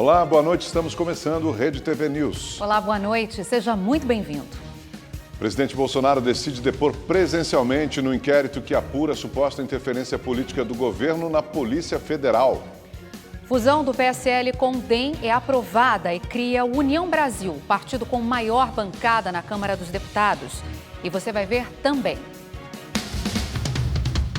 Olá, boa noite. Estamos começando o Rede TV News. Olá, boa noite. Seja muito bem-vindo. O presidente Bolsonaro decide depor presencialmente no inquérito que apura a suposta interferência política do governo na Polícia Federal. Fusão do PSL com o DEM é aprovada e cria o União Brasil, partido com maior bancada na Câmara dos Deputados. E você vai ver também.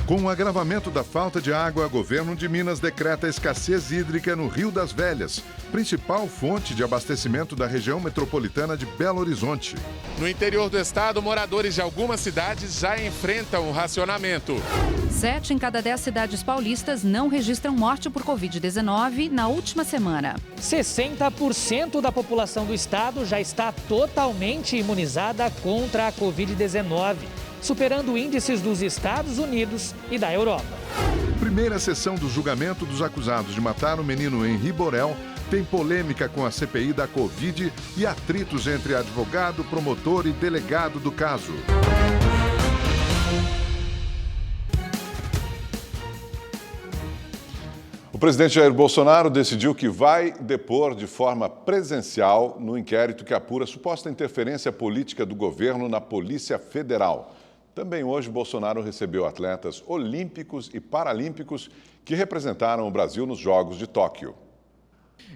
Com o agravamento da falta de água, o governo de Minas decreta escassez hídrica no Rio das Velhas, principal fonte de abastecimento da região metropolitana de Belo Horizonte. No interior do estado, moradores de algumas cidades já enfrentam o racionamento. 7 em cada 10 cidades paulistas não registram morte por Covid-19 na última semana. 60% da população do estado já está totalmente imunizada contra a Covid-19. Superando índices dos Estados Unidos e da Europa. Primeira sessão do julgamento dos acusados de matar o menino Henri Borel tem polêmica com a CPI da Covid e atritos entre advogado, promotor e delegado do caso. O presidente Jair Bolsonaro decidiu que vai depor de forma presencial no inquérito que apura a suposta interferência política do governo na Polícia Federal. Também hoje, Bolsonaro recebeu atletas olímpicos e paralímpicos que representaram o Brasil nos Jogos de Tóquio.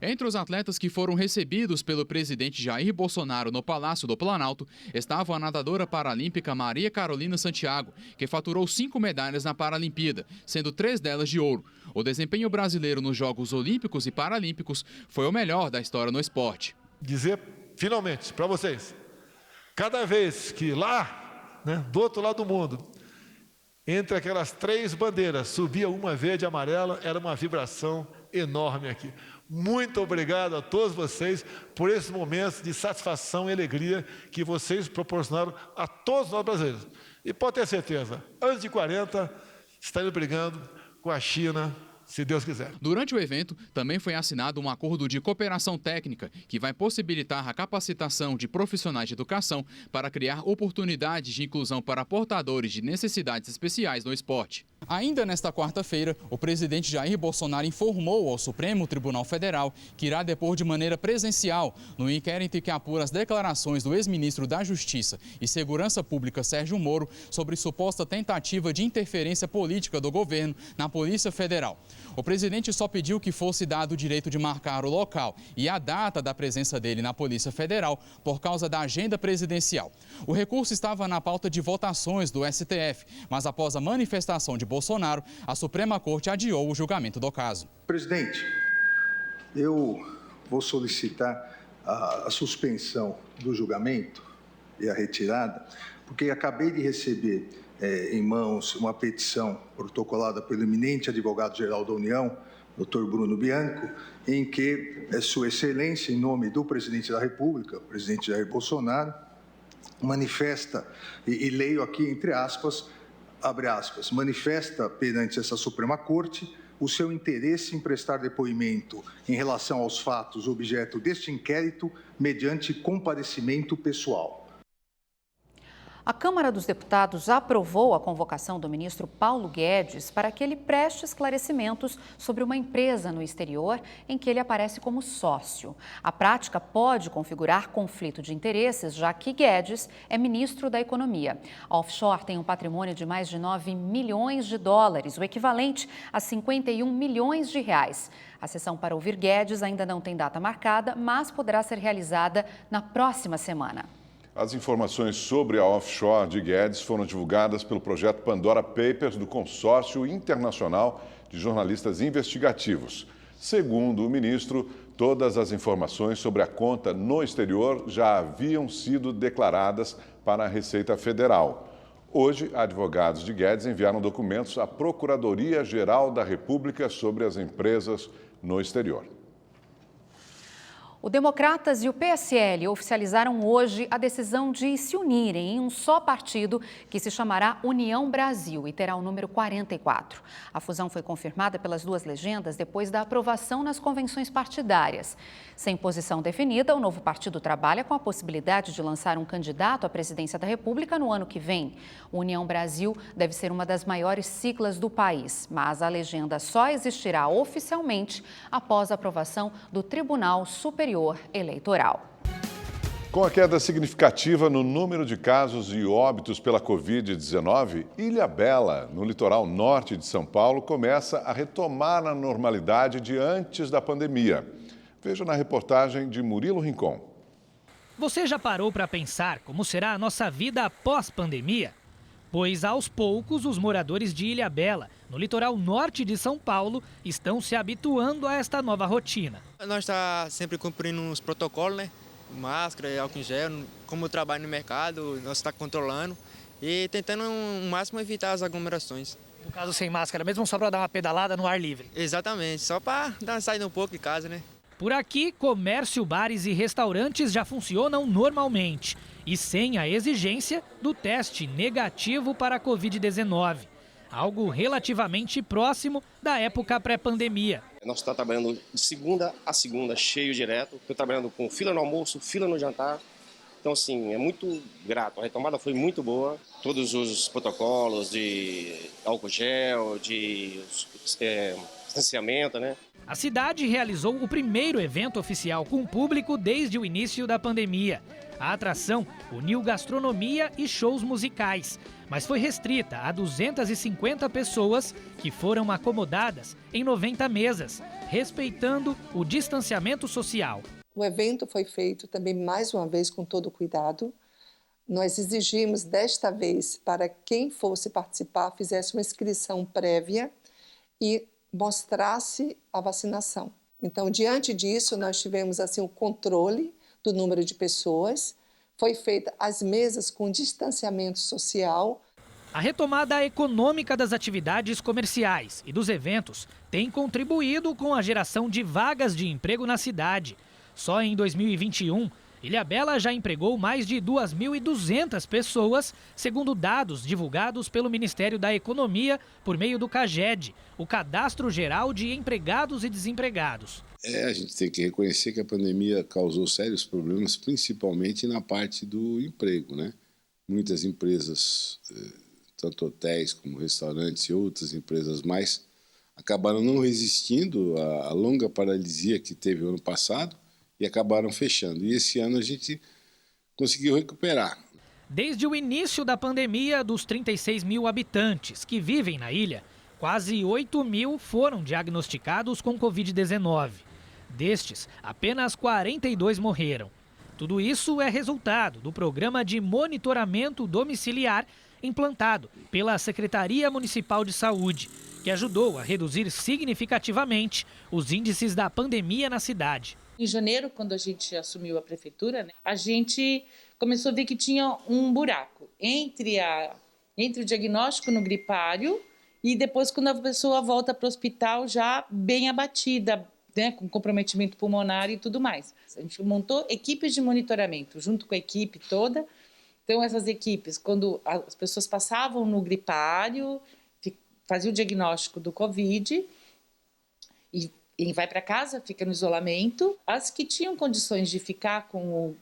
Entre os atletas que foram recebidos pelo presidente Jair Bolsonaro no Palácio do Planalto estava a nadadora paralímpica Maria Carolina Santiago, que faturou 5 medalhas na Paralimpíada, sendo 3 delas de ouro. O desempenho brasileiro nos Jogos Olímpicos e Paralímpicos foi o melhor da história no esporte. Dizer, finalmente, para vocês, cada vez que lá, do outro lado do mundo, entre aquelas 3 bandeiras, subia uma verde e amarela, era uma vibração enorme aqui. Muito obrigado a todos vocês por esse momento de satisfação e alegria que vocês proporcionaram a todos nós brasileiros. E pode ter certeza, antes de 40, estaremos brigando com a China, se Deus quiser. Durante o evento, também foi assinado um acordo de cooperação técnica que vai possibilitar a capacitação de profissionais de educação para criar oportunidades de inclusão para portadores de necessidades especiais no esporte. Ainda nesta quarta-feira, o presidente Jair Bolsonaro informou ao Supremo Tribunal Federal que irá depor de maneira presencial no inquérito que apura as declarações do ex-ministro da Justiça e Segurança Pública Sérgio Moro sobre suposta tentativa de interferência política do governo na Polícia Federal. O presidente só pediu que fosse dado o direito de marcar o local e a data da presença dele na Polícia Federal por causa da agenda presidencial. O recurso estava na pauta de votações do STF, mas após a manifestação de Bolsonaro, a Suprema Corte adiou o julgamento do caso. Presidente, eu vou solicitar a suspensão do julgamento e a retirada, porque acabei de receber em mãos uma petição protocolada pelo eminente advogado-geral da União, Dr. Bruno Bianco, em que Sua Excelência, em nome do presidente da República, o presidente Jair Bolsonaro, manifesta, e leio aqui entre aspas, abre aspas, manifesta perante essa Suprema Corte o seu interesse em prestar depoimento em relação aos fatos objeto deste inquérito mediante comparecimento pessoal. A Câmara dos Deputados aprovou a convocação do ministro Paulo Guedes para que ele preste esclarecimentos sobre uma empresa no exterior em que ele aparece como sócio. A prática pode configurar conflito de interesses, já que Guedes é ministro da Economia. A offshore tem um patrimônio de mais de 9 milhões de dólares, o equivalente a 51 milhões de reais. A sessão para ouvir Guedes ainda não tem data marcada, mas poderá ser realizada na próxima semana. As informações sobre a offshore de Guedes foram divulgadas pelo projeto Pandora Papers do Consórcio Internacional de Jornalistas Investigativos. Segundo o ministro, todas as informações sobre a conta no exterior já haviam sido declaradas para a Receita Federal. Hoje, advogados de Guedes enviaram documentos à Procuradoria-Geral da República sobre as empresas no exterior. O Democratas e o PSL oficializaram hoje a decisão de se unirem em um só partido que se chamará União Brasil e terá o número 44. A fusão foi confirmada pelas duas legendas depois da aprovação nas convenções partidárias. Sem posição definida, o novo partido trabalha com a possibilidade de lançar um candidato à presidência da República no ano que vem. O União Brasil deve ser uma das maiores siglas do país, mas a legenda só existirá oficialmente após a aprovação do Tribunal Superior Eleitoral. Com a queda significativa no número de casos e óbitos pela Covid-19, Ilhabela, no litoral norte de São Paulo, começa a retomar a normalidade de antes da pandemia. Veja na reportagem de Murilo Rincon. Você já parou para pensar como será a nossa vida após pandemia? Pois aos poucos os moradores de Ilhabela, no litoral norte de São Paulo, estão se habituando a esta nova rotina. Nós estamos sempre cumprindo os protocolos, né? Máscara, álcool em gel. Como eu trabalho no mercado, nós estamos controlando e tentando ao máximo evitar as aglomerações. No caso, sem máscara, mesmo só para dar uma pedalada no ar livre? Exatamente, só para dar uma saída um pouco de casa, né? Por aqui, comércio, bares e restaurantes já funcionam normalmente e sem a exigência do teste negativo para a Covid-19, algo relativamente próximo da época pré-pandemia. Nós estamos trabalhando de segunda a segunda, cheio direto. Estou trabalhando com fila no almoço, fila no jantar. Então, assim, é muito grato. A retomada foi muito boa. Todos os protocolos de álcool gel, de distanciamento, né? A cidade realizou o primeiro evento oficial com público desde o início da pandemia. A atração uniu gastronomia e shows musicais, mas foi restrita a 250 pessoas que foram acomodadas em 90 mesas, respeitando o distanciamento social. O evento foi feito também mais uma vez com todo cuidado. Nós exigimos desta vez para quem fosse participar fizesse uma inscrição prévia e mostrasse a vacinação. Então, diante disso, nós tivemos assim o controle do número de pessoas. Foi feita as mesas com distanciamento social. A retomada econômica das atividades comerciais e dos eventos tem contribuído com a geração de vagas de emprego na cidade. Só em 2021, Ilhabela já empregou mais de 2.200 pessoas, segundo dados divulgados pelo Ministério da Economia por meio do CAGED, o Cadastro Geral de Empregados e Desempregados. A gente tem que reconhecer que a pandemia causou sérios problemas, principalmente na parte do emprego, né? Muitas empresas, tanto hotéis como restaurantes e outras empresas mais, acabaram não resistindo à longa paralisia que teve o ano passado e acabaram fechando. E esse ano a gente conseguiu recuperar. Desde o início da pandemia, dos 36 mil habitantes que vivem na ilha, quase 8 mil foram diagnosticados com Covid-19. Destes, apenas 42 morreram. Tudo isso é resultado do programa de monitoramento domiciliar implantado pela Secretaria Municipal de Saúde, que ajudou a reduzir significativamente os índices da pandemia na cidade. Em janeiro, quando a gente assumiu a prefeitura, a gente começou a ver que tinha um buraco entre o diagnóstico no gripário e depois quando a pessoa volta para o hospital já bem abatida, com comprometimento pulmonar e tudo mais. A gente montou equipes de monitoramento junto com a equipe toda. Então, essas equipes, quando as pessoas passavam no gripário, faziam o diagnóstico do Covid e vai para casa, fica no isolamento. As que tinham condições de ficar com o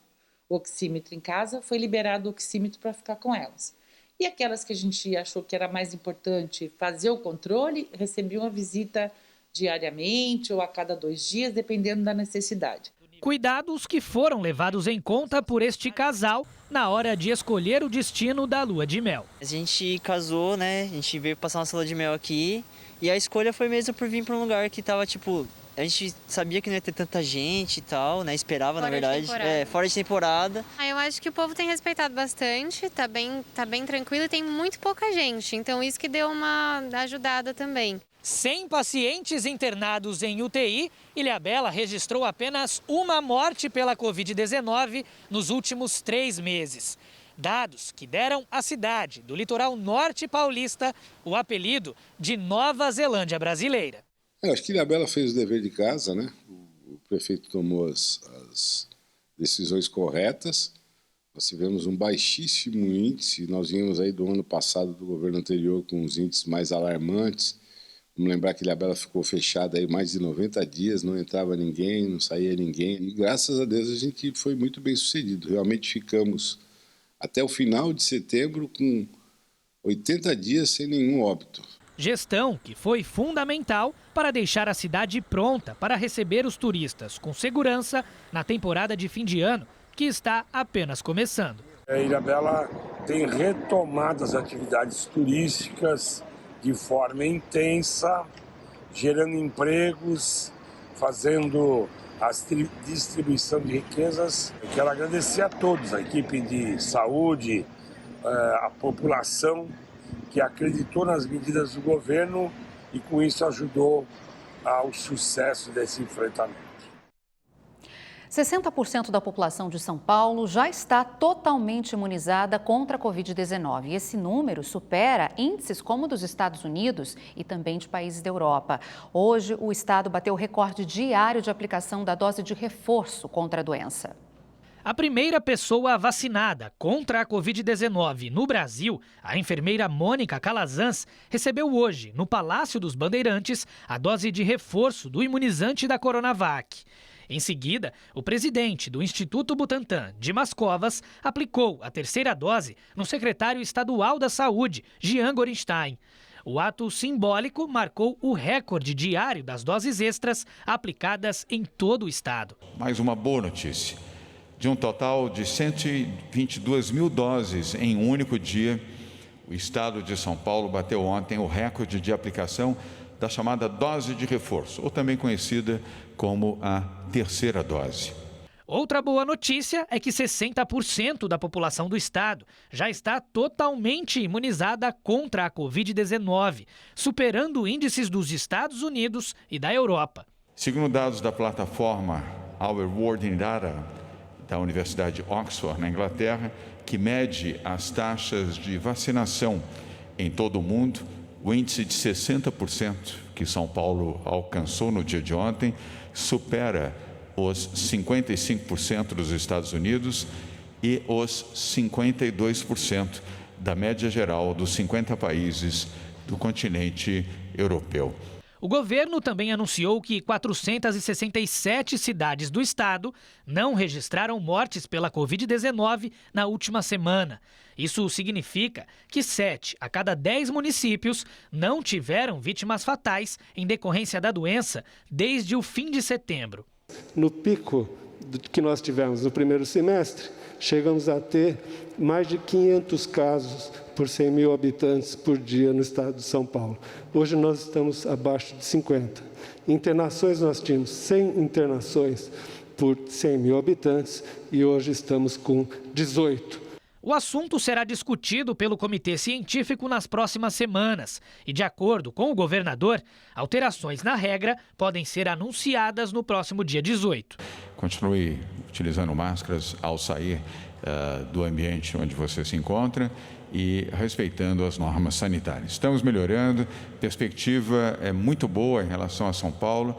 oxímetro em casa, foi liberado o oxímetro para ficar com elas. E aquelas que a gente achou que era mais importante fazer o controle, recebiam a visita diariamente ou a cada 2 dias, dependendo da necessidade. Cuidados que foram levados em conta por este casal na hora de escolher o destino da lua de mel. A gente casou, né? A gente veio passar nossa lua de mel aqui e a escolha foi mesmo por vir para um lugar que tava, a gente sabia que não ia ter tanta gente e tal, né? Esperava, na verdade. Fora de temporada. Eu acho que o povo tem respeitado bastante, tá bem tranquilo e tem muito pouca gente. Então isso que deu uma ajudada também. Sem pacientes internados em UTI, Ilhabela registrou apenas uma morte pela Covid-19 nos últimos 3 meses. Dados que deram à cidade do litoral norte paulista o apelido de Nova Zelândia brasileira. Eu acho que Ilhabela fez o dever de casa, né? o prefeito tomou as decisões corretas. Nós tivemos um baixíssimo índice, nós vínhamos aí do ano passado, do governo anterior, com os índices mais alarmantes. Vamos lembrar que Ilhabela ficou fechada aí mais de 90 dias, não entrava ninguém, não saía ninguém. E graças a Deus a gente foi muito bem sucedido. Realmente ficamos até o final de setembro com 80 dias sem nenhum óbito. Gestão que foi fundamental para deixar a cidade pronta para receber os turistas com segurança na temporada de fim de ano, que está apenas começando. Ilhabela tem retomado as atividades turísticas de forma intensa, gerando empregos, fazendo a distribuição de riquezas. Eu quero agradecer a todos, a equipe de saúde, a população que acreditou nas medidas do governo e com isso ajudou ao sucesso desse enfrentamento. 60% da população de São Paulo já está totalmente imunizada contra a Covid-19. E esse número supera índices como dos Estados Unidos e também de países da Europa. Hoje, o estado bateu o recorde diário de aplicação da dose de reforço contra a doença. A primeira pessoa vacinada contra a Covid-19 no Brasil, a enfermeira Mônica Calazans, recebeu hoje, no Palácio dos Bandeirantes, a dose de reforço do imunizante da Coronavac. Em seguida, o presidente do Instituto Butantan, Dimas Covas, aplicou a terceira dose no secretário estadual da Saúde, Jean Gorenstein. O ato simbólico marcou o recorde diário das doses extras aplicadas em todo o estado. Mais uma boa notícia. De um total de 122 mil doses em um único dia, o estado de São Paulo bateu ontem o recorde de aplicação da chamada dose de reforço, ou também conhecida como a terceira dose. Outra boa notícia é que 60% da população do estado já está totalmente imunizada contra a Covid-19, superando índices dos Estados Unidos e da Europa. Segundo dados da plataforma Our World in Data, da Universidade de Oxford, na Inglaterra, que mede as taxas de vacinação em todo o mundo, o índice de 60% que São Paulo alcançou no dia de ontem supera os 55% dos Estados Unidos e os 52% da média geral dos 50 países do continente europeu. O governo também anunciou que 467 cidades do estado não registraram mortes pela Covid-19 na última semana. Isso significa que 7 a cada 10 municípios não tiveram vítimas fatais em decorrência da doença desde o fim de setembro. No pico que nós tivemos no primeiro semestre, chegamos a ter mais de 500 casos por 100 mil habitantes por dia no estado de São Paulo. Hoje nós estamos abaixo de 50. Internações, nós tínhamos 100 internações por 100 mil habitantes e hoje estamos com 18. O assunto será discutido pelo Comitê Científico nas próximas semanas e, de acordo com o governador, alterações na regra podem ser anunciadas no próximo dia 18. Continue utilizando máscaras ao sair do ambiente onde você se encontra e respeitando as normas sanitárias. Estamos melhorando, a perspectiva é muito boa em relação a São Paulo.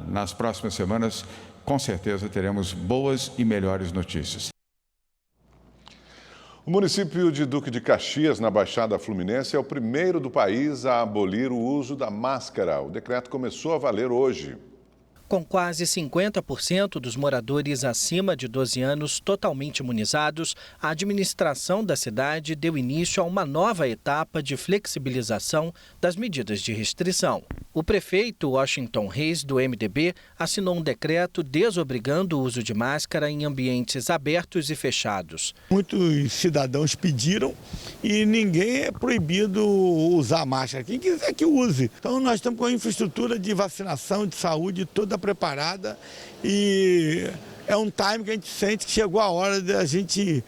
Nas próximas semanas, com certeza, teremos boas e melhores notícias. O município de Duque de Caxias, na Baixada Fluminense, é o primeiro do país a abolir o uso da máscara. O decreto começou a valer hoje. Com quase 50% dos moradores acima de 12 anos totalmente imunizados, a administração da cidade deu início a uma nova etapa de flexibilização das medidas de restrição. O prefeito Washington Reis, do MDB, assinou um decreto desobrigando o uso de máscara em ambientes abertos e fechados. Muitos cidadãos pediram e ninguém é proibido usar máscara. Quem quiser que use. Então nós estamos com a infraestrutura de vacinação, de saúde toda preparada e é um time que a gente sente que chegou a hora de a gente,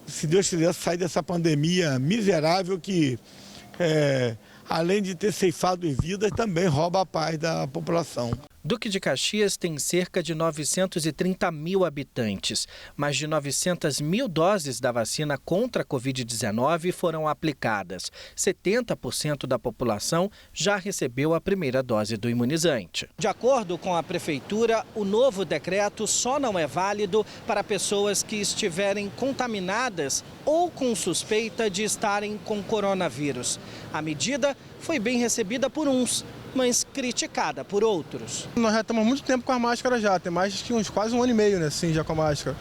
se Deus quiser, sair dessa pandemia miserável que, além de ter ceifado vidas, também rouba a paz da população. Duque de Caxias tem cerca de 930 mil habitantes. Mais de 900 mil doses da vacina contra a Covid-19 foram aplicadas. 70% da população já recebeu a primeira dose do imunizante. De acordo com a Prefeitura, o novo decreto só não é válido para pessoas que estiverem contaminadas ou com suspeita de estarem com coronavírus. A medida foi bem recebida por uns, mas criticada por outros. Nós já estamos há muito tempo com a máscara já, tem mais que quase um ano e meio, né, assim, já com a máscara.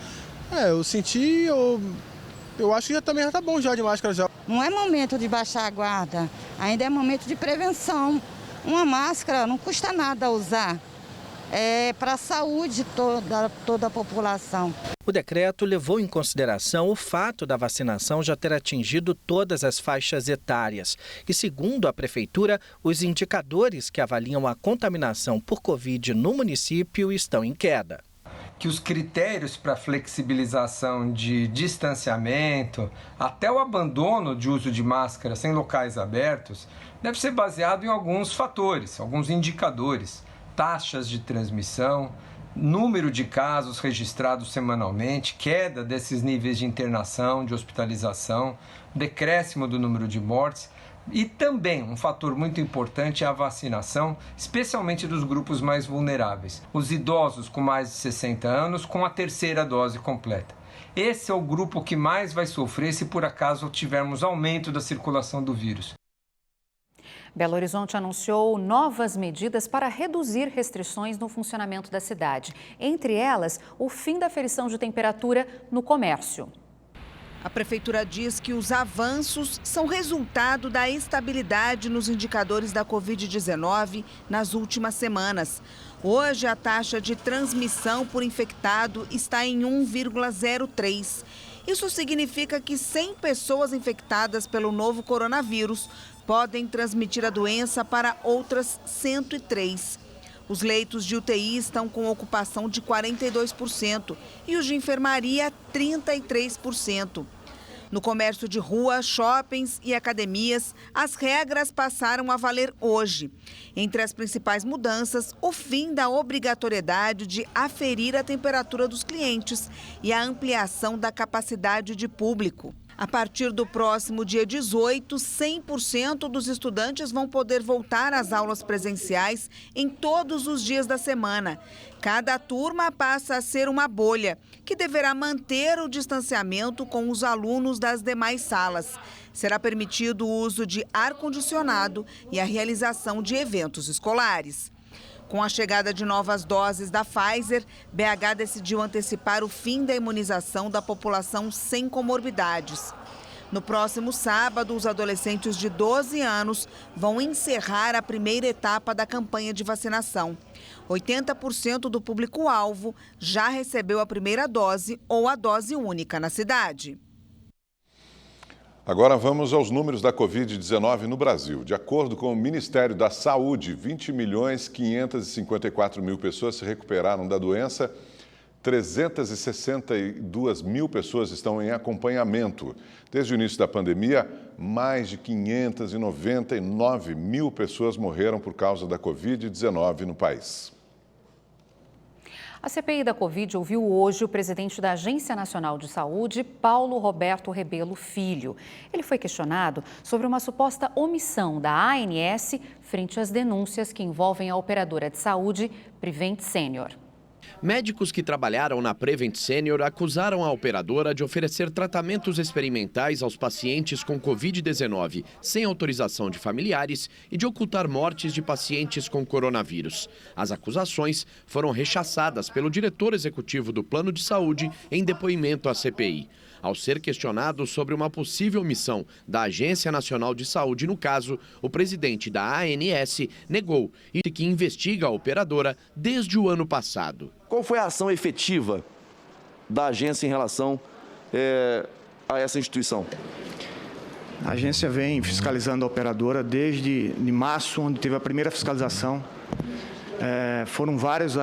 Eu acho que também já tá bom já de máscara já. Não é momento de baixar a guarda, ainda é momento de prevenção. Uma máscara não custa nada usar, é para a saúde de toda a população. O decreto levou em consideração o fato da vacinação já ter atingido todas as faixas etárias. E, segundo a Prefeitura, os indicadores que avaliam a contaminação por Covid no município estão em queda. Que os critérios para flexibilização de distanciamento, até o abandono de uso de máscaras em locais abertos, deve ser baseado em alguns fatores, alguns indicadores, taxas de transmissão, número de casos registrados semanalmente, queda desses níveis de internação, de hospitalização, decréscimo do número de mortes e também um fator muito importante é a vacinação, especialmente dos grupos mais vulneráveis, os idosos com mais de 60 anos com a terceira dose completa. Esse é o grupo que mais vai sofrer se por acaso tivermos aumento da circulação do vírus. Belo Horizonte anunciou novas medidas para reduzir restrições no funcionamento da cidade. Entre elas, o fim da aferição de temperatura no comércio. A Prefeitura diz que os avanços são resultado da estabilidade nos indicadores da Covid-19 nas últimas semanas. Hoje, a taxa de transmissão por infectado está em 1,03. Isso significa que 100 pessoas infectadas pelo novo coronavírus podem transmitir a doença para outras 103. Os leitos de UTI estão com ocupação de 42% e os de enfermaria 33%. No comércio de rua, shoppings e academias, as regras passaram a valer hoje. Entre as principais mudanças, o fim da obrigatoriedade de aferir a temperatura dos clientes e a ampliação da capacidade de público. A partir do próximo dia 18, 100% dos estudantes vão poder voltar às aulas presenciais em todos os dias da semana. Cada turma passa a ser uma bolha, que deverá manter o distanciamento com os alunos das demais salas. Será permitido o uso de ar-condicionado e a realização de eventos escolares. Com a chegada de novas doses da Pfizer, BH decidiu antecipar o fim da imunização da população sem comorbidades. No próximo sábado, os adolescentes de 12 anos vão encerrar a primeira etapa da campanha de vacinação. 80% do público-alvo já recebeu a primeira dose ou a dose única na cidade. Agora vamos aos números da Covid-19 no Brasil. De acordo com o Ministério da Saúde, 20.554.000 pessoas se recuperaram da doença, 362.000 pessoas estão em acompanhamento. Desde o início da pandemia, mais de 599.000 pessoas morreram por causa da Covid-19 no país. A CPI da Covid ouviu hoje o presidente da Agência Nacional de Saúde, Paulo Roberto Rebelo Filho. Ele foi questionado sobre uma suposta omissão da ANS frente às denúncias que envolvem a operadora de saúde Prevent Senior. Médicos que trabalharam na Prevent Senior acusaram a operadora de oferecer tratamentos experimentais aos pacientes com Covid-19 sem autorização de familiares e de ocultar mortes de pacientes com coronavírus. As acusações foram rechaçadas pelo diretor executivo do Plano de Saúde em depoimento à CPI. Ao ser questionado sobre uma possível omissão da Agência Nacional de Saúde no caso, o presidente da ANS negou e que investiga a operadora desde o ano passado. Qual foi a ação efetiva da agência em relação a essa instituição? A agência vem fiscalizando a operadora desde março, onde teve a primeira fiscalização. Foram vários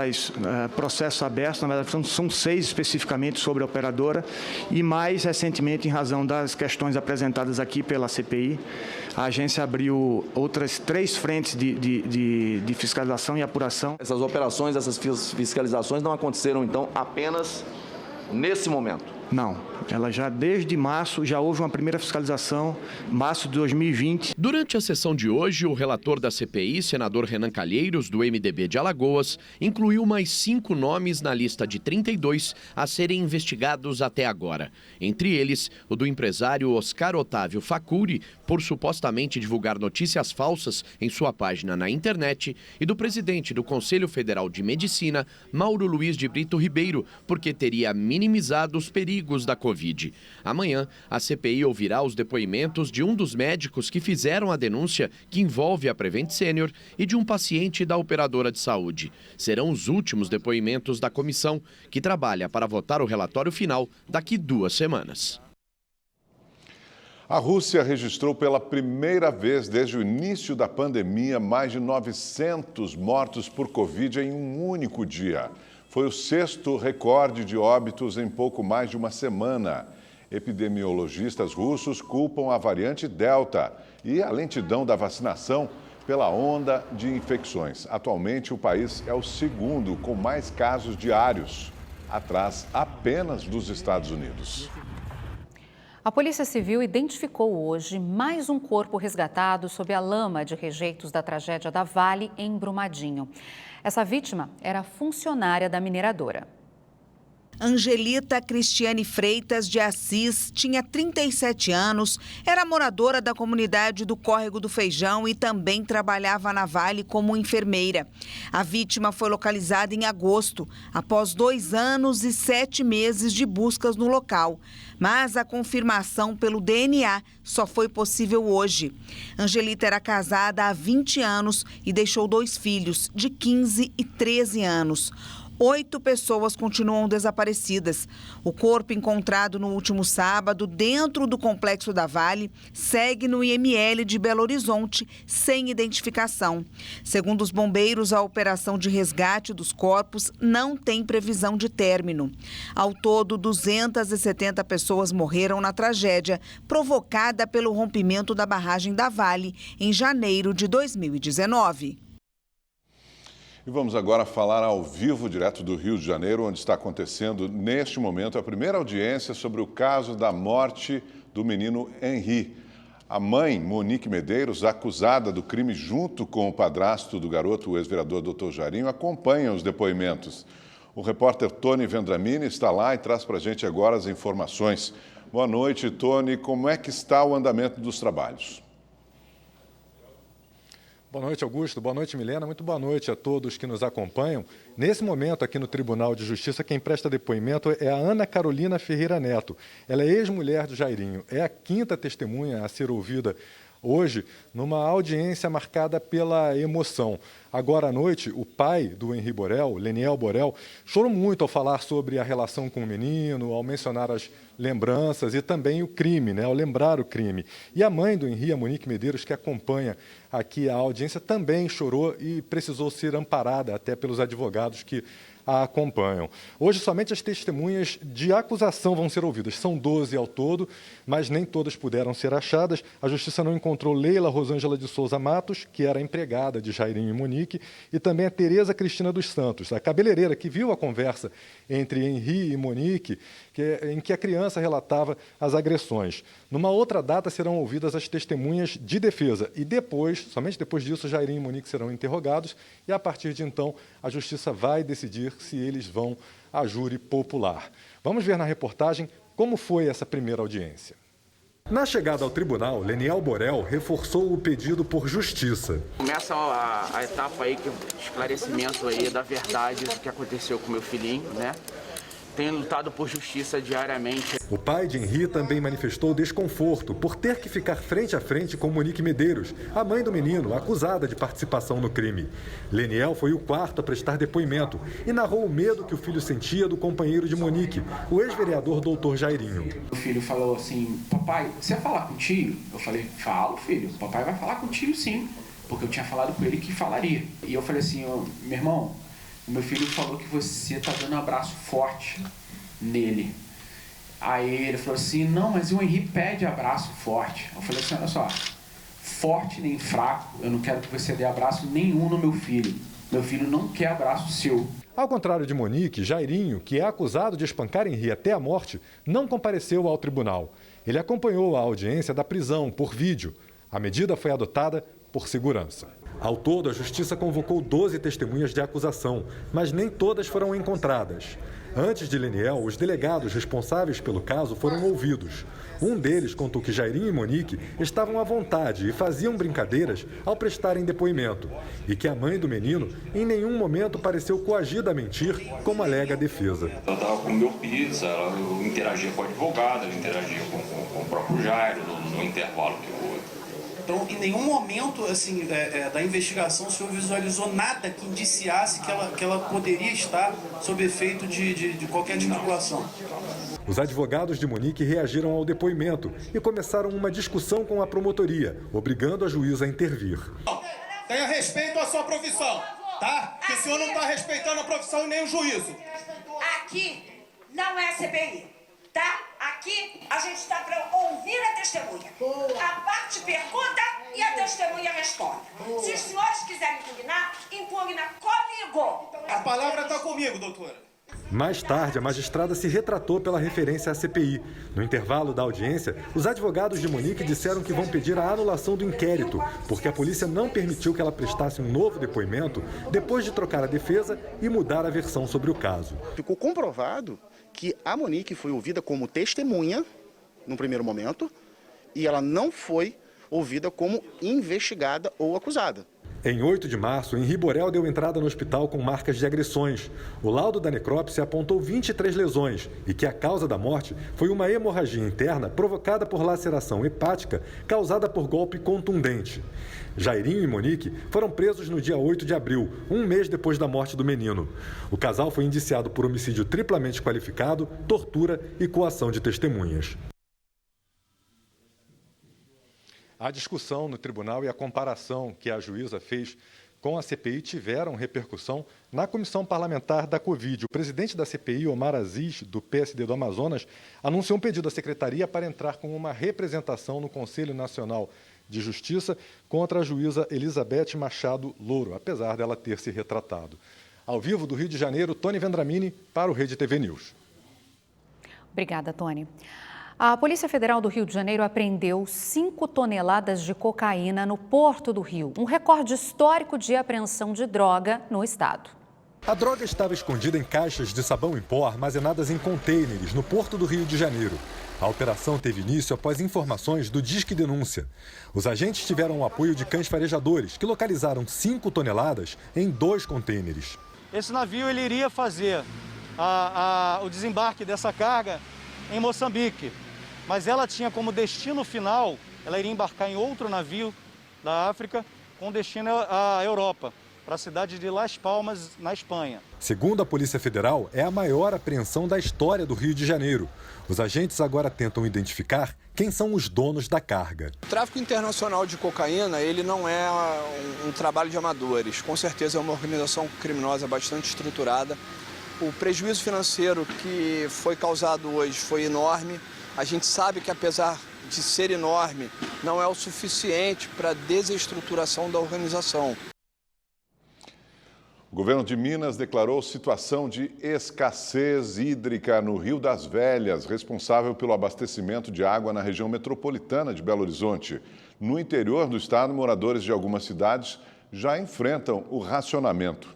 processos abertos, na verdade são 6 especificamente sobre a operadora, e mais recentemente, em razão das questões apresentadas aqui pela CPI, a agência abriu outras 3 frentes de fiscalização e apuração. Essas operações, essas fiscalizações não aconteceram, então, apenas nesse momento? Não, ela já desde março já houve uma primeira fiscalização, março de 2020. Durante a sessão de hoje, o relator da CPI, senador Renan Calheiros, do MDB de Alagoas, incluiu mais 5 nomes na lista de 32 a serem investigados até agora. Entre eles, o do empresário Oscar Otávio Facuri, por supostamente divulgar notícias falsas em sua página na internet, e do presidente do Conselho Federal de Medicina, Mauro Luiz de Brito Ribeiro, porque teria minimizado os perigos da Covid. Amanhã, a CPI ouvirá os depoimentos de um dos médicos que fizeram a denúncia que envolve a Prevent Senior e de um paciente da operadora de saúde. Serão os últimos depoimentos da comissão, que trabalha para votar o relatório final daqui 2 semanas. A Rússia registrou pela primeira vez desde o início da pandemia mais de 900 mortos por Covid em um único dia. Foi o 6º recorde de óbitos em pouco mais de uma semana. Epidemiologistas russos culpam a variante Delta e a lentidão da vacinação pela onda de infecções. Atualmente, o país é o 2º com mais casos diários, atrás apenas dos Estados Unidos. A Polícia Civil identificou hoje mais um corpo resgatado sob a lama de rejeitos da tragédia da Vale, em Brumadinho. Essa vítima era funcionária da mineradora. Angelita Cristiane Freitas de Assis tinha 37 anos, era moradora da comunidade do Córrego do Feijão e também trabalhava na Vale como enfermeira. A vítima foi localizada em agosto, após 2 anos e 7 meses de buscas no local. Mas a confirmação pelo DNA só foi possível hoje. Angelita era casada há 20 anos e deixou 2 filhos, de 15 e 13 anos. 8 pessoas continuam desaparecidas. O corpo encontrado no último sábado dentro do complexo da Vale segue no IML de Belo Horizonte sem identificação. Segundo os bombeiros, a operação de resgate dos corpos não tem previsão de término. Ao todo, 270 pessoas morreram na tragédia provocada pelo rompimento da barragem da Vale em janeiro de 2019. E vamos agora falar ao vivo, direto do Rio de Janeiro, onde está acontecendo, neste momento, a primeira audiência sobre o caso da morte do menino Henri. A mãe, Monique Medeiros, acusada do crime junto com o padrasto do garoto, o ex-vereador Dr. Jairinho, acompanha os depoimentos. O repórter Tony Vendramini está lá e traz para a gente agora as informações. Boa noite, Tony. Como é que está o andamento dos trabalhos? Boa noite, Augusto. Boa noite, Milena. Muito boa noite a todos que nos acompanham. Nesse momento, aqui no Tribunal de Justiça, quem presta depoimento é a Ana Carolina Ferreira Neto. Ela é ex-mulher do Jairinho. É a 5ª testemunha a ser ouvida hoje numa audiência marcada pela emoção. Agora à noite, o pai do Henri Borel, Leniel Borel, chorou muito ao falar sobre a relação com o menino, ao mencionar as lembranças e também o crime, ao lembrar o crime. E a mãe do Henri, a Monique Medeiros, que acompanha aqui a audiência, também chorou e precisou ser amparada até pelos advogados que a acompanham. Hoje, somente as testemunhas de acusação vão ser ouvidas. São 12 ao todo, mas nem todas puderam ser achadas. A Justiça não encontrou Leila Rosângela de Souza Matos, que era empregada de Jairinho e Monique, e também a Tereza Cristina dos Santos, a cabeleireira que viu a conversa entre Henri e Monique, em que a criança relatava as agressões. Numa outra data serão ouvidas as testemunhas de defesa e depois, somente depois disso, Jairinho e Monique serão interrogados e a partir de então a Justiça vai decidir se eles vão a júri popular. Vamos ver na reportagem como foi essa primeira audiência. Na chegada ao tribunal, Leniel Borel reforçou o pedido por justiça. Começa a etapa aí, que esclarecimento aí da verdade do que aconteceu com meu filhinho, né? Tenho lutado por justiça diariamente. O pai de Henri também manifestou desconforto por ter que ficar frente a frente com Monique Medeiros, a mãe do menino, acusada de participação no crime. Leniel foi o 4º a prestar depoimento e narrou o medo que o filho sentia do companheiro de Monique, o ex-vereador Dr. Jairinho. O filho falou assim: papai, você vai falar com o tio? Eu falei: falo, filho, papai vai falar com o tio sim. porque eu tinha falado com ele que falaria. E eu falei assim, meu irmão, o meu filho falou que você tá dando um abraço forte nele. Aí ele falou assim, não, mas o Henri pede abraço forte. Eu falei assim, olha só, forte nem fraco, eu não quero que você dê abraço nenhum no meu filho. Meu filho não quer abraço seu. Ao contrário de Monique, Jairinho, que é acusado de espancar Henri até a morte, não compareceu ao tribunal. Ele acompanhou a audiência da prisão por vídeo. A medida foi adotada por segurança. Ao todo, a Justiça convocou 12 testemunhas de acusação, mas nem todas foram encontradas. Antes de Leniel, os delegados responsáveis pelo caso foram ouvidos. Um deles contou que Jairinho e Monique estavam à vontade e faziam brincadeiras ao prestarem depoimento. E que a mãe do menino em nenhum momento pareceu coagida a mentir, como alega a defesa. Ela estava com meu pizza, ela interagia com a advogada, ela interagia com o próprio Jairo no intervalo que houve. Então, em nenhum momento assim, da investigação, o senhor visualizou nada que indiciasse que ela poderia estar sob efeito de qualquer manipulação? Os advogados de Monique reagiram ao depoimento e começaram uma discussão com a promotoria, obrigando a juíza a intervir. Tenha respeito à sua profissão, tá? Que o senhor não está respeitando a profissão e nem o juízo. Aqui não é CPI, tá? Aqui a gente está para ouvir a testemunha. A parte pergunta e a testemunha responde. Se os senhores quiserem impugnar, impugna comigo. A palavra está comigo, doutora. Mais tarde, a magistrada se retratou pela referência à CPI. No intervalo da audiência, os advogados de Monique disseram que vão pedir a anulação do inquérito, porque a polícia não permitiu que ela prestasse um novo depoimento depois de trocar a defesa e mudar a versão sobre o caso. Ficou comprovado que a Monique foi ouvida como testemunha, no primeiro momento, e ela não foi ouvida como investigada ou acusada. Em 8 de março, Henri Borel deu entrada no hospital com marcas de agressões. O laudo da necrópsia apontou 23 lesões e que a causa da morte foi uma hemorragia interna provocada por laceração hepática causada por golpe contundente. Jairinho e Monique foram presos no dia 8 de abril, um mês depois da morte do menino. O casal foi indiciado por homicídio triplamente qualificado, tortura e coação de testemunhas. A discussão no tribunal e a comparação que a juíza fez com a CPI tiveram repercussão na Comissão Parlamentar da Covid. O presidente da CPI, Omar Aziz, do PSD do Amazonas, anunciou um pedido à secretaria para entrar com uma representação no Conselho Nacional de Justiça contra a juíza Elizabeth Machado Louro, apesar dela ter se retratado. Ao vivo do Rio de Janeiro, Tony Vendramini para o Rede TV News. Obrigada, Tony. A Polícia Federal do Rio de Janeiro apreendeu 5 toneladas de cocaína no Porto do Rio, um recorde histórico de apreensão de droga no estado. A droga estava escondida em caixas de sabão em pó armazenadas em contêineres no Porto do Rio de Janeiro. A operação teve início após informações do Disque Denúncia. Os agentes tiveram o apoio de cães farejadores, que localizaram 5 toneladas em 2 contêineres. Esse navio ele iria fazer o desembarque dessa carga em Moçambique. Mas ela tinha como destino final, ela iria embarcar em outro navio da África com destino à Europa, para a cidade de Las Palmas, na Espanha. Segundo a Polícia Federal, é a maior apreensão da história do Rio de Janeiro. Os agentes agora tentam identificar quem são os donos da carga. O tráfico internacional de cocaína, ele não é um trabalho de amadores. Com certeza é uma organização criminosa bastante estruturada. O prejuízo financeiro que foi causado hoje foi enorme. A gente sabe que, apesar de ser enorme, não é o suficiente para a desestruturação da organização. O governo de Minas declarou situação de escassez hídrica no Rio das Velhas, responsável pelo abastecimento de água na região metropolitana de Belo Horizonte. No interior do estado, moradores de algumas cidades já enfrentam o racionamento.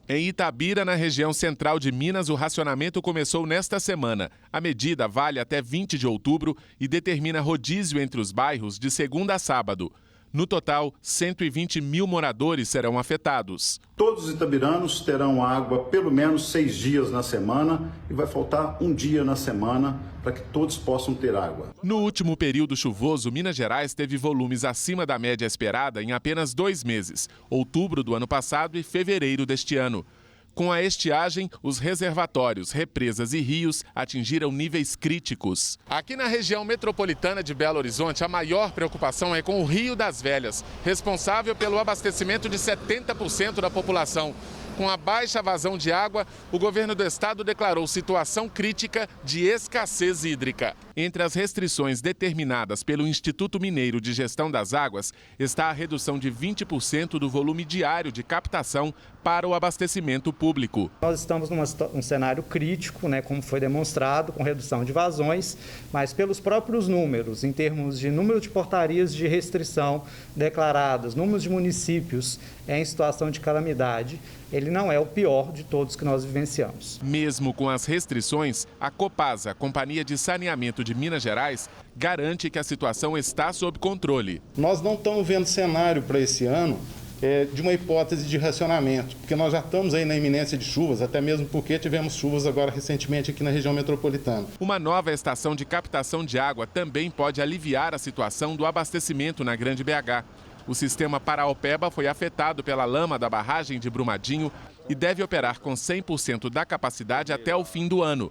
Em Itabira, na região central de Minas, o racionamento começou nesta semana. A medida vale até 20 de outubro e determina rodízio entre os bairros de segunda a sábado. No total, 120 mil moradores serão afetados. Todos os itabiranos terão água pelo menos 6 dias na semana e vai faltar um dia na semana para que todos possam ter água. No último período chuvoso, Minas Gerais teve volumes acima da média esperada em apenas 2 meses, outubro do ano passado e fevereiro deste ano. Com a estiagem, os reservatórios, represas e rios atingiram níveis críticos. Aqui na região metropolitana de Belo Horizonte, a maior preocupação é com o Rio das Velhas, responsável pelo abastecimento de 70% da população. Com a baixa vazão de água, o governo do estado declarou situação crítica de escassez hídrica. Entre as restrições determinadas pelo Instituto Mineiro de Gestão das Águas está a redução de 20% do volume diário de captação para o abastecimento público. Nós estamos num cenário crítico, como foi demonstrado, com redução de vazões, mas pelos próprios números, em termos de número de portarias de restrição declaradas, números de municípios em situação de calamidade, ele não é o pior de todos que nós vivenciamos. Mesmo com as restrições, a Copasa, Companhia de Saneamento de Minas Gerais, garante que a situação está sob controle. Nós não estamos vendo cenário para esse ano de uma hipótese de racionamento, porque nós já estamos aí na iminência de chuvas, até mesmo porque tivemos chuvas agora recentemente aqui na região metropolitana. Uma nova estação de captação de água também pode aliviar a situação do abastecimento na Grande BH. O sistema Paraopeba foi afetado pela lama da barragem de Brumadinho e deve operar com 100% da capacidade até o fim do ano.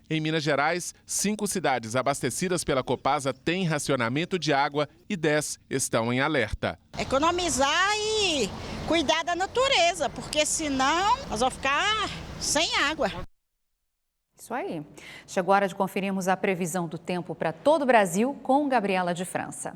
Em Minas Gerais, 5 cidades abastecidas pela Copasa têm racionamento de água e 10 estão em alerta. Economizar e cuidar da natureza, porque senão nós vamos ficar sem água. Isso aí. Chegou a hora de conferirmos a previsão do tempo para todo o Brasil com Gabriela de França.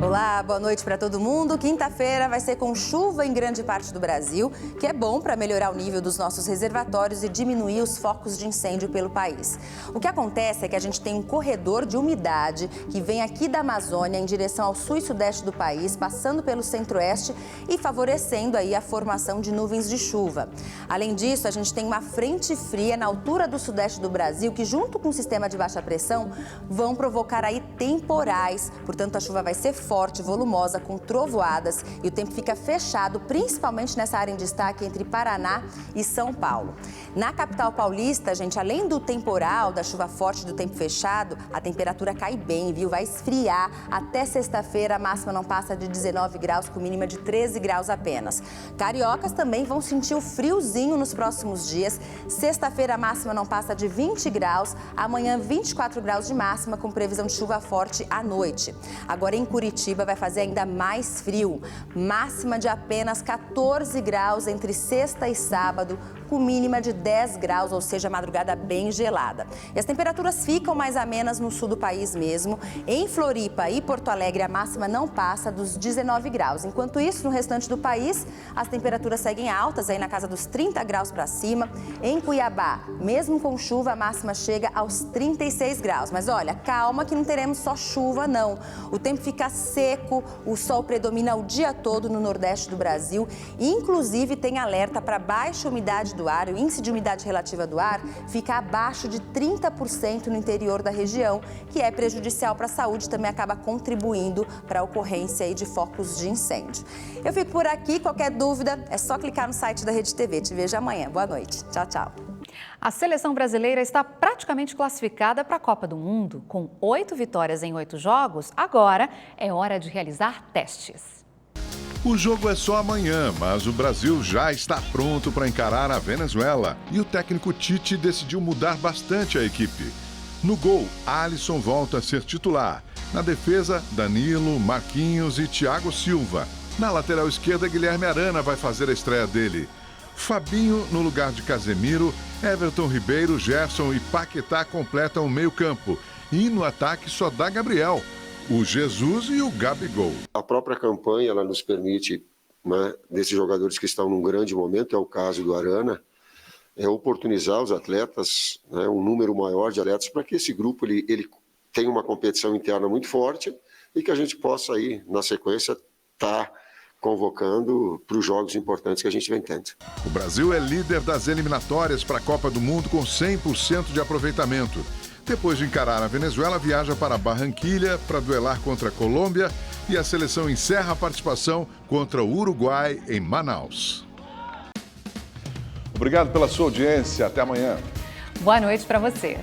Olá, boa noite para todo mundo. Quinta-feira vai ser com chuva em grande parte do Brasil, que é bom para melhorar o nível dos nossos reservatórios e diminuir os focos de incêndio pelo país. O que acontece é que a gente tem um corredor de umidade que vem aqui da Amazônia em direção ao sul e sudeste do país, passando pelo centro-oeste e favorecendo aí a formação de nuvens de chuva. Além disso, a gente tem uma frente fria na altura do sudeste do Brasil que, junto com o sistema de baixa pressão, vão provocar aí temporais. Portanto, a chuva vai ser forte, volumosa, com trovoadas e o tempo fica fechado, principalmente nessa área em destaque entre Paraná e São Paulo. Na capital paulista, gente, além do temporal, da chuva forte, do tempo fechado, a temperatura cai bem, viu? Vai esfriar. Até sexta-feira, a máxima não passa de 19 graus, com mínima de 13 graus apenas. Cariocas também vão sentir o friozinho nos próximos dias. Sexta-feira, a máxima não passa de 20 graus, amanhã 24 graus de máxima, com previsão de chuva forte à noite. Agora, em Curitiba, vai fazer ainda mais frio. Máxima de apenas 14 graus entre sexta e sábado, com mínima de 10 graus, ou seja, madrugada bem gelada. E as temperaturas ficam mais amenas no sul do país mesmo. Em Floripa e Porto Alegre, a máxima não passa dos 19 graus. Enquanto isso, no restante do país, as temperaturas seguem altas, aí na casa dos 30 graus para cima. Em Cuiabá, mesmo com chuva, a máxima chega aos 36 graus. Mas olha, calma que não teremos só chuva, não. O tempo fica seco, o sol predomina o dia todo no nordeste do Brasil. Inclusive, tem alerta para baixa umidade do ar. O índice de umidade relativa do ar fica abaixo de 30% no interior da região, que é prejudicial para a saúde e também acaba contribuindo para a ocorrência aí de focos de incêndio. Eu fico por aqui. Qualquer dúvida, é só clicar no site da Rede TV. Te vejo amanhã. Boa noite. Tchau, tchau. A seleção brasileira está praticamente classificada para a Copa do Mundo. Com 8 vitórias em 8 jogos, agora é hora de realizar testes. O jogo é só amanhã, mas o Brasil já está pronto para encarar a Venezuela. E o técnico Tite decidiu mudar bastante a equipe. No gol, Alisson volta a ser titular. Na defesa, Danilo, Marquinhos e Thiago Silva. Na lateral esquerda, Guilherme Arana vai fazer a estreia dele. Fabinho no lugar de Casemiro, Everton Ribeiro, Gerson e Paquetá completam o meio-campo. E no ataque só dá Gabriel, o Jesus e o Gabigol. A própria campanha ela nos permite, desses jogadores que estão num grande momento, é o caso do Arana, oportunizar os atletas, um número maior de atletas, para que esse grupo ele tenha uma competição interna muito forte e que a gente possa aí, na sequência, estar convocando para os jogos importantes que a gente vem tendo. O Brasil é líder das eliminatórias para a Copa do Mundo com 100% de aproveitamento. Depois de encarar a Venezuela, viaja para Barranquilha para duelar contra a Colômbia e a seleção encerra a participação contra o Uruguai em Manaus. Obrigado pela sua audiência. Até amanhã. Boa noite para você.